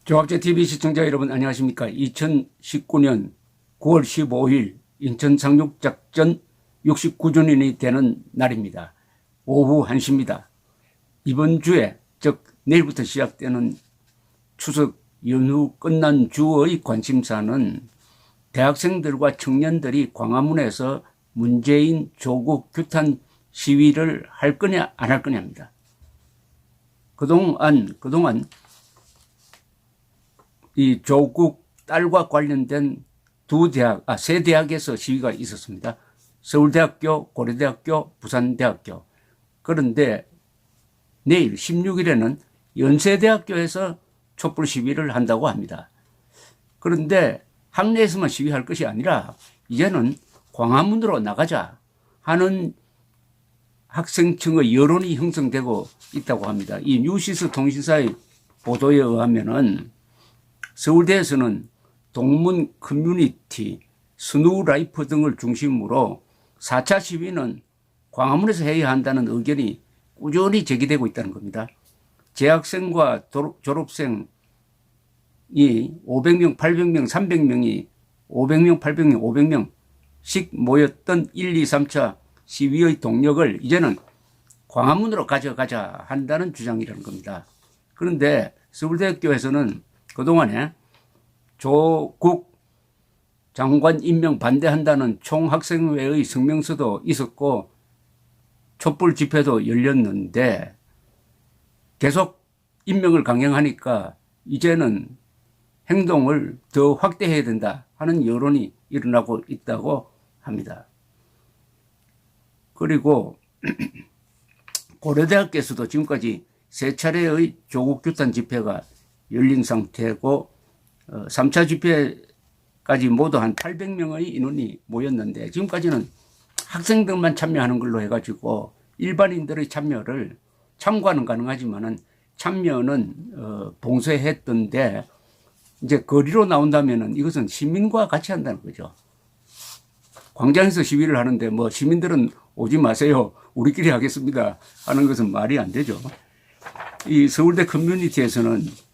조합제TV 시청자 여러분 안녕하십니까. 2019년 9월 15일 인천 상륙작전 69주년이 되는 날입니다. 오후 1시입니다. 이번 주에 즉 내일부터 시작되는 추석 연휴 끝난 주의 관심사는 대학생들과 청년들이 광화문에서 문재인 조국 규탄 시위를 할 거냐 안 할 거냐입니다. 그동안 이 조국 딸과 관련된 세 대학에서 시위가 있었습니다. 서울대학교, 고려대학교, 부산대학교. 그런데 내일 16일에는 연세대학교에서 촛불 시위를 한다고 합니다. 그런데 학내에서만 시위할 것이 아니라 이제는 광화문으로 나가자 하는 학생층의 여론이 형성되고 있다고 합니다. 이 뉴시스 통신사의 보도에 의하면은 서울대에서는 동문 커뮤니티, 스누라이프 등을 중심으로 4차 시위는 광화문에서 해야 한다는 의견이 꾸준히 제기되고 있다는 겁니다. 재학생과 졸업생이 500명, 800명, 300명이 500명, 800명, 500명씩 모였던 1, 2, 3차 시위의 동력을 이제는 광화문으로 가져가자 한다는 주장이라는 겁니다. 그런데 서울대학교에서는 그동안에 조국 장관 임명 반대한다는 총학생회의 성명서도 있었고 촛불 집회도 열렸는데 계속 임명을 강행하니까 이제는 행동을 더 확대해야 된다 하는 여론이 일어나고 있다고 합니다. 그리고 고려대학교에서도 지금까지 3차례의 조국 규탄 집회가 열린 상태고 3차 집회까지 모두 한 800명의 인원이 모였는데 지금까지는 학생들만 참여하는 걸로 해가지고 일반인들의 참가는 가능하지만은 참여는 봉쇄했던데 이제 거리로 나온다면은 이것은 시민과 같이 한다는 거죠. 광장에서 시위를 하는데 뭐 시민들은 오지 마세요. 우리끼리 하겠습니다. 하는 것은 말이 안 되죠. 이 서울대 커뮤니티에서는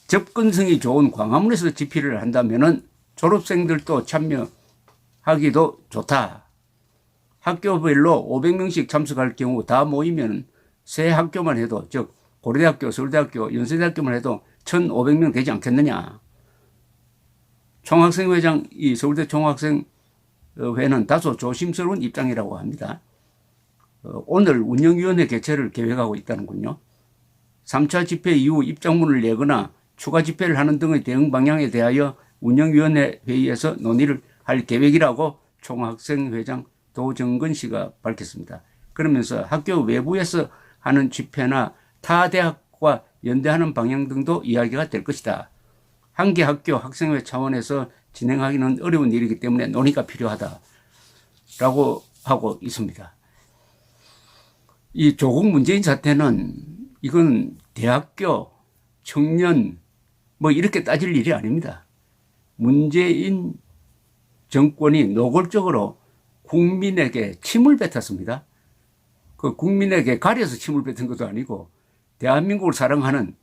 접근성이 좋은 광화문에서 집회를 한다면은 졸업생들도 참여하기도 좋다. 학교별로 500명씩 참석할 경우 다 모이면 세 학교만 해도 즉 고려대학교, 서울대학교, 연세대학교만 해도 1,500명 되지 않겠느냐. 총학생회장 이 서울대 총학생회는 다소 조심스러운 입장이라고 합니다. 오늘 운영위원회 개최를 계획하고 있다는군요. 3차 집회 이후 입장문을 내거나 추가 집회를 하는 등의 대응 방향에 대하여 운영위원회 회의에서 논의를 할 계획이라고 총학생회장 도정근 씨가 밝혔습니다. 그러면서 학교 외부에서 하는 집회나 타 대학과 연대하는 방향 등도 이야기가 될 것이다. 한 개 학교 학생회 차원에서 진행하기는 어려운 일이기 때문에 논의가 필요하다라고 하고 있습니다. 이 조국 문재인 사태는 이건 대학교, 청년 뭐 이렇게 따질 일이 아닙니다. 문재인 정권이 노골적으로 국민에게 침을 뱉었습니다. 그 국민에게 가려서 침을 뱉은 것도 아니고 대한민국을 사랑하는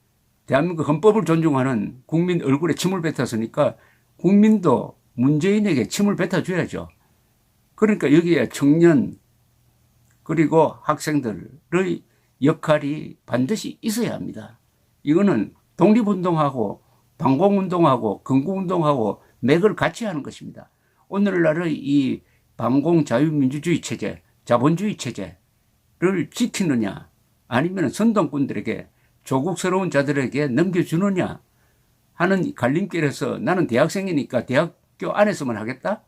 대한민국 헌법을 존중하는 국민 얼굴에 침을 뱉었으니까 국민도 문재인에게 침을 뱉어줘야죠. 그러니까 여기에 청년 그리고 학생들의 역할이 반드시 있어야 합니다. 이거는 독립운동하고 반공운동하고 건국운동하고 맥을 같이 하는 것입니다. 오늘날의 이 반공자유민주주의 체제, 자본주의 체제를 지키느냐 아니면 선동꾼들에게 조국스러운 자들에게 넘겨주느냐 하는 갈림길에서 나는 대학생이니까 대학교 안에서만 하겠다?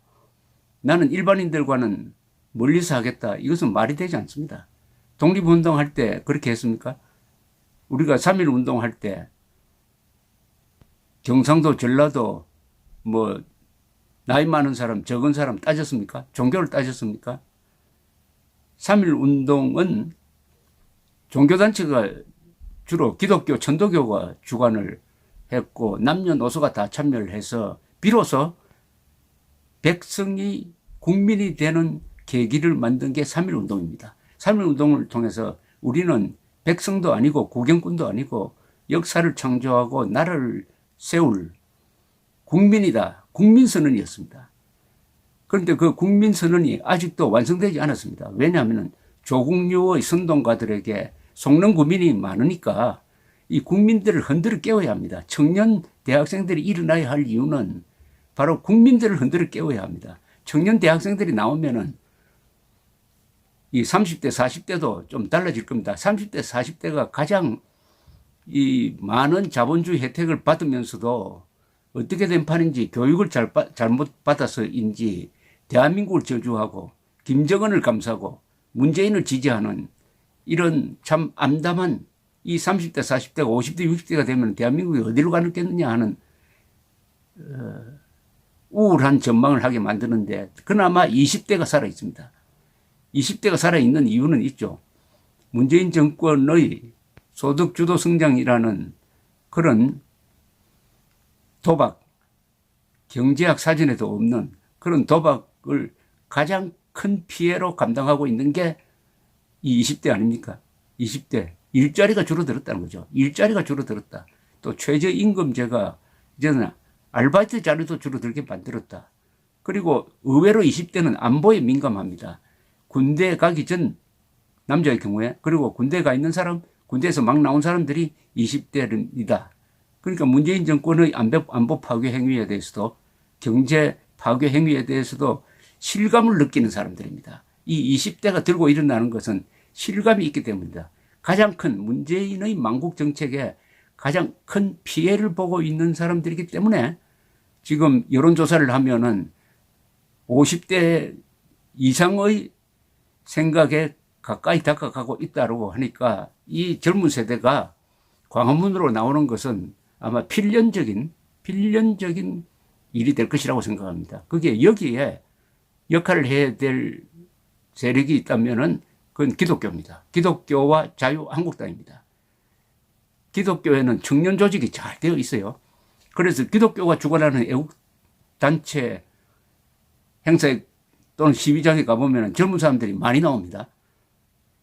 나는 일반인들과는 멀리서 하겠다. 이것은 말이 되지 않습니다. 독립운동할 때 그렇게 했습니까? 우리가 3.1 운동할 때 경상도, 전라도 뭐 나이 많은 사람, 적은 사람 따졌습니까? 종교를 따졌습니까? 3.1 운동은 종교단체가 주로 기독교, 천도교가 주관을 했고 남녀노소가 다 참여를 해서 비로소 백성이 국민이 되는 계기를 만든 게 3.1 운동입니다. 3.1 운동을 통해서 우리는 백성도 아니고 구경꾼도 아니고 역사를 창조하고 나라를 세울 국민이다. 국민선언이었습니다. 그런데 그 국민선언이 아직도 완성되지 않았습니다. 왜냐하면 조국류의 선동가들에게 속는 국민이 많으니까 이 국민들을 흔들어 깨워야 합니다. 청년 대학생들이 일어나야 할 이유는 바로 국민들을 흔들어 깨워야 합니다. 청년 대학생들이 나오면은 이 30대, 40대도 좀 달라질 겁니다. 30대, 40대가 가장 이 많은 자본주의 혜택을 받으면서도 어떻게 된 판인지 교육을 잘못 받아서인지 대한민국을 저주하고 김정은을 감싸고 문재인을 지지하는 이런 참 암담한 이 30대, 40대가 50대, 60대가 되면 대한민국이 어디로 가겠느냐 하는 우울한 전망을 하게 만드는데 그나마 20대가 살아 있습니다. 20대가 살아있는 이유는 있죠. 문재인 정권의 소득주도 성장이라는 그런 도박, 경제학 사전에도 없는 그런 도박을 가장 큰 피해로 감당하고 있는 게 이 20대 아닙니까? 20대. 일자리가 줄어들었다는 거죠. 일자리가 줄어들었다. 또 최저임금제가 이제는 아르바이트 자리도 줄어들게 만들었다. 그리고 의외로 20대는 안보에 민감합니다. 군대 가기 전 남자의 경우에 그리고 군대 가 있는 사람, 군대에서 막 나온 사람들이 20대입니다. 그러니까 문재인 정권의 안보 파괴 행위에 대해서도 경제 파괴 행위에 대해서도 실감을 느끼는 사람들입니다. 이 20대가 들고 일어나는 것은 실감이 있기 때문입니다. 가장 큰 문재인의 망국 정책에 가장 큰 피해를 보고 있는 사람들이기 때문에 지금 여론조사를 하면은 50대 이상의 생각에 가까이 다가가고 있다고 하니까 이 젊은 세대가 광화문으로 나오는 것은 아마 필연적인 일이 될 것이라고 생각합니다. 그게 여기에 역할을 해야 될 세력이 있다면은 그건 기독교입니다. 기독교와 자유한국당입니다. 기독교에는 청년 조직이 잘 되어 있어요. 그래서 기독교가 주관하는 애국단체 행사에 또는 시위장에 가보면 젊은 사람들이 많이 나옵니다.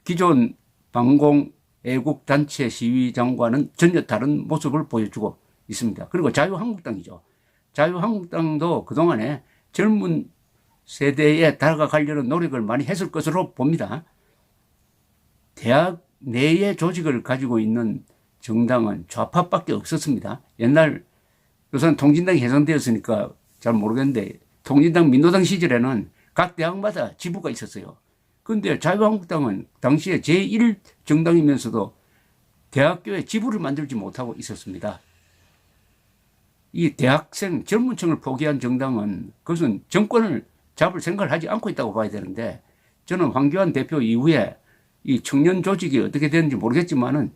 기존 반공 애국단체 시위장과는 전혀 다른 모습을 보여주고 있습니다. 그리고 자유한국당이죠. 자유한국당도 그동안에 젊은 세대에 다가가려는 노력을 많이 했을 것으로 봅니다. 대학 내의 조직을 가지고 있는 정당은 좌파밖에 없었습니다. 옛날 요새는 통진당이 해산되었으니까 잘 모르겠는데 통진당 민노당 시절에는 각 대학마다 지부가 있었어요. 그런데 자유한국당은 당시에 제1정당이면서도 대학교에 지부를 만들지 못하고 있었습니다. 이 대학생 젊은층을 포기한 정당은 그것은 정권을 잡을 생각을 하지 않고 있다고 봐야 되는데 저는 황교안 대표 이후에 이 청년 조직이 어떻게 되는지 모르겠지만은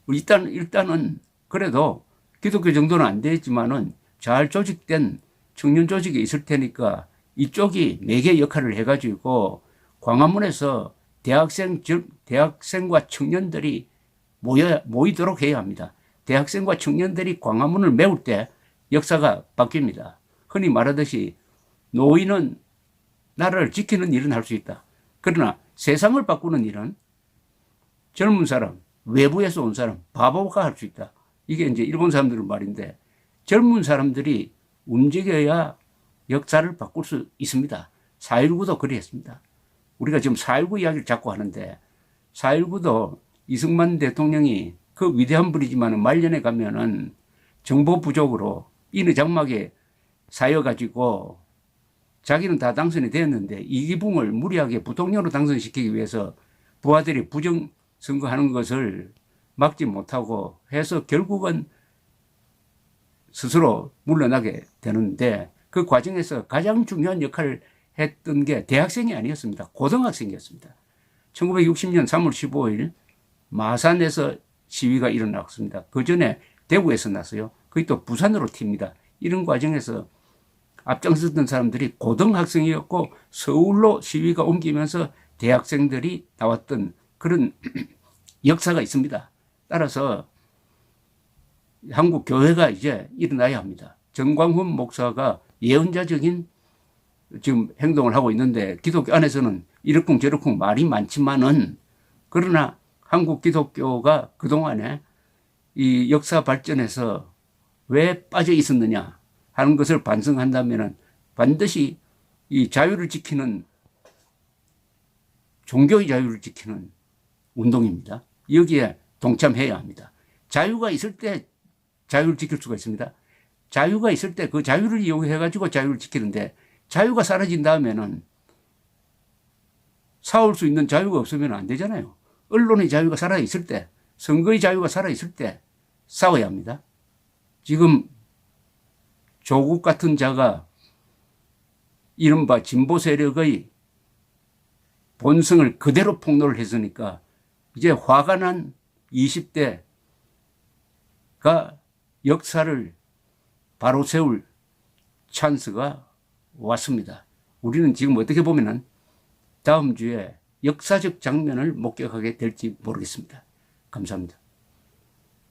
일단은 그래도 기독교 정도는 안 되지만은 잘 조직된 청년 조직이 있을 테니까 이쪽이 매개 역할을 해가지고 광화문에서 대학생과 청년들이 모이도록 해야 합니다. 대학생과 청년들이 광화문을 메울 때 역사가 바뀝니다. 흔히 말하듯이 노인은 나라를 지키는 일은 할 수 있다. 그러나 세상을 바꾸는 일은 젊은 사람, 외부에서 온 사람, 바보가 할 수 있다. 이게 이제 일본 사람들의 말인데 젊은 사람들이 움직여야 역사를 바꿀 수 있습니다. 4.19도 그랬습니다. 우리가 지금 4.19 이야기를 자꾸 하는데 4.19도 이승만 대통령이 그 위대한 분이지만 말년에 가면은 정보 부족으로 인의 장막에 쌓여가지고 자기는 다 당선이 되었는데 이기붕을 무리하게 부통령으로 당선시키기 위해서 부하들이 부정선거하는 것을 막지 못하고 해서 결국은 스스로 물러나게 되는데 그 과정에서 가장 중요한 역할을 했던 게 대학생이 아니었습니다. 고등학생이었습니다. 1960년 3월 15일 마산에서 시위가 일어났습니다. 그 전에 대구에서 났어요. 그게 또 부산으로 튑니다. 이런 과정에서 앞장섰던 사람들이 고등학생이었고 서울로 시위가 옮기면서 대학생들이 나왔던 그런 역사가 있습니다. 따라서 한국 교회가 이제 일어나야 합니다. 정광훈 목사가 예언자적인 지금 행동을 하고 있는데 기독교 안에서는 이러쿵저러쿵 말이 많지만은 그러나 한국 기독교가 그동안에 이 역사 발전에서 왜 빠져 있었느냐 하는 것을 반성한다면 반드시 이 자유를 지키는, 종교의 자유를 지키는 운동입니다. 여기에 동참해야 합니다. 자유가 있을 때 자유를 지킬 수가 있습니다. 자유가 있을 때 그 자유를 이용해 가지고 자유를 지키는데, 자유가 사라진 다음에는 싸울 수 있는 자유가 없으면 안 되잖아요. 언론의 자유가 살아있을 때, 선거의 자유가 살아있을 때 싸워야 합니다. 지금 조국 같은 자가 이른바 진보 세력의 본성을 그대로 폭로를 했으니까 이제 화가 난 20대가 역사를 바로 세울 찬스가 왔습니다. 우리는 지금 어떻게 보면은 다음 주에 역사적 장면을 목격하게 될지 모르겠습니다. 감사합니다.